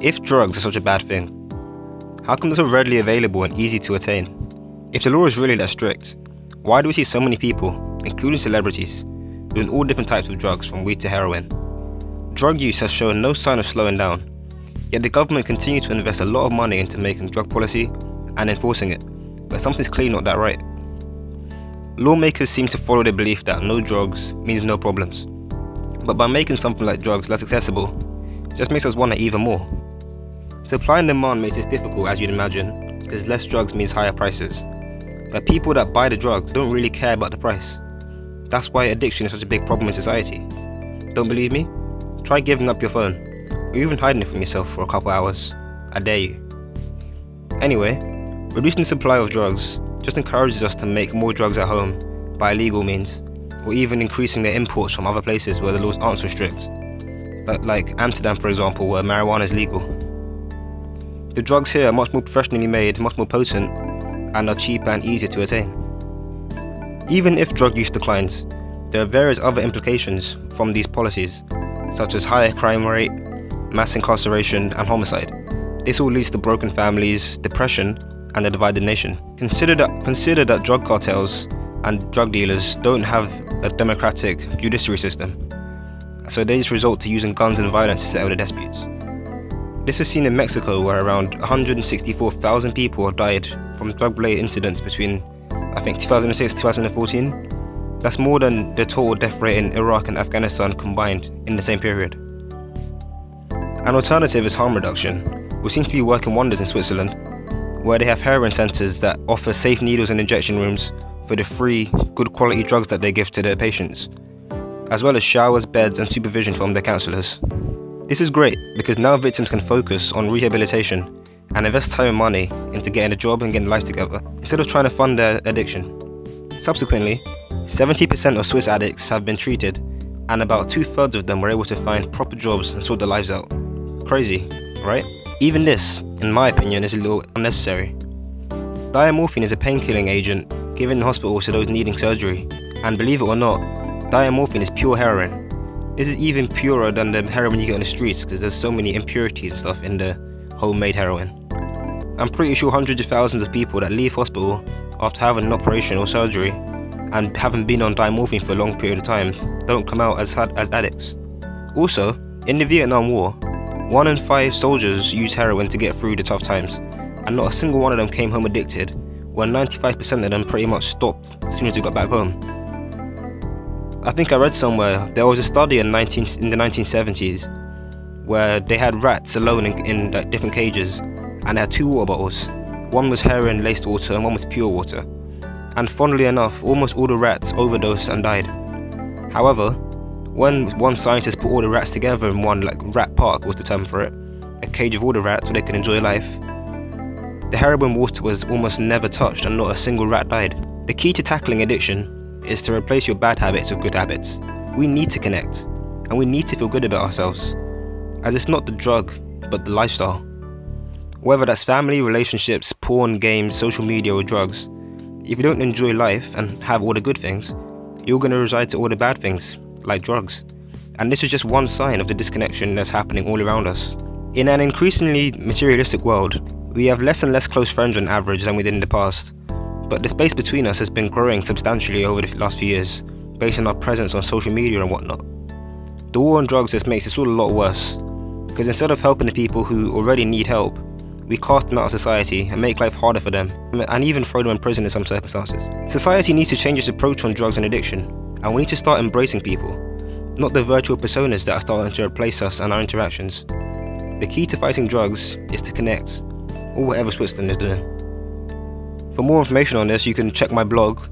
If drugs are such a bad thing, how come they're so readily available and easy to attain? If the law is really that strict, why do we see so many people, including celebrities, doing all different types of drugs from weed to heroin? Drug use has shown no sign of slowing down, yet the government continues to invest a lot of money into making drug policy and enforcing it, but something's clearly not that right. Lawmakers seem to follow the belief that no drugs means no problems, but by making something like drugs less accessible, it just makes us want it even more. Supply and demand makes this difficult, as you'd imagine, because less drugs means higher prices, but people that buy the drugs don't really care about the price. That's why addiction is such a big problem in society. Don't believe me? Try giving up your phone, or even hiding it from yourself for a couple hours. I dare you. Anyway, reducing the supply of drugs just encourages us to make more drugs at home by illegal means, or even increasing their imports from other places where the laws aren't so strict, like Amsterdam for example, where marijuana is legal. The drugs here are much more professionally made, much more potent, and are cheaper and easier to attain. Even if drug use declines, there are various other implications from these policies, such as higher crime rate, mass incarceration and homicide. This all leads to broken families, depression and a divided nation. Consider that drug cartels and drug dealers don't have a democratic judiciary system, so they just resort to using guns and violence to settle their disputes. This is seen in Mexico, where around 164,000 people have died from drug-related incidents between, I think, 2006 to 2014. That's more than the total death rate in Iraq and Afghanistan combined in the same period. An alternative is harm reduction, which seems to be working wonders in Switzerland, where they have heroin centres that offer safe needles and injection rooms for the free, good quality drugs that they give to their patients, as well as showers, beds and supervision from their counsellors. This is great because now victims can focus on rehabilitation and invest time and money into getting a job and getting life together, instead of trying to fund their addiction. Subsequently, 70% of Swiss addicts have been treated, and about 2/3 of them were able to find proper jobs and sort their lives out. Crazy, right? Even this, in my opinion, is a little unnecessary. Diamorphine is a pain-killing agent given in hospitals to those needing surgery, and believe it or not, diamorphine is pure heroin. This is even purer than the heroin you get on the streets because there's so many impurities and stuff in the homemade heroin. I'm pretty sure hundreds of thousands of people that leave hospital after having an operation or surgery and haven't been on diamorphine for a long period of time don't come out as addicts. Also, in the Vietnam War, 1 in 5 soldiers used heroin to get through the tough times, and not a single one of them came home addicted, where 95% of them pretty much stopped as soon as they got back home. I think I read somewhere there was a study in the 1970s where they had rats alone in different cages, and they had 2 water bottles. One was heroin laced water and one was pure water. And funnily enough, almost all the rats overdosed and died. However, when one scientist put all the rats together in one, like rat park was the term for it, a cage of all the rats so they could enjoy life, the heroin water was almost never touched and not a single rat died. The key to tackling addiction is to replace your bad habits with good habits. We need to connect, and we need to feel good about ourselves, as it's not the drug, but the lifestyle. Whether that's family, relationships, porn, games, social media or drugs, if you don't enjoy life and have all the good things, you're going to reside to all the bad things, like drugs. And this is just one sign of the disconnection that's happening all around us. In an increasingly materialistic world, we have less and less close friends on average than we did in the past, but the space between us has been growing substantially over the last few years, based on our presence on social media and whatnot. The war on drugs just makes this all a lot worse, because instead of helping the people who already need help, we cast them out of society and make life harder for them, and even throw them in prison in some circumstances. Society needs to change its approach on drugs and addiction, and we need to start embracing people, not the virtual personas that are starting to replace us and our interactions. The key to fighting drugs is to connect, or whatever Switzerland is doing. For more information on this, you can check my blog.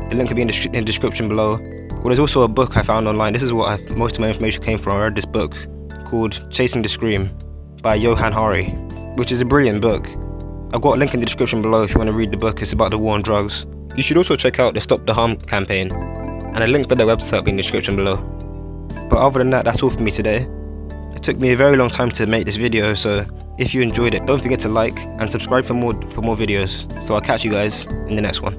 The link will be in the description below. Well, there's also a book I found online. This is what most of my information came from. I read this book called Chasing the Scream by Johann Hari, which is a brilliant book. I've got a link in the description below if you want to read the book. It's about the war on drugs. You should also check out the Stop the Harm campaign, and a link for their website will be in the description below. But other than that, that's all for me today. It took me a very long time to make this video, so if you enjoyed it, don't forget to like and subscribe for more videos. So I'll catch you guys in the next one.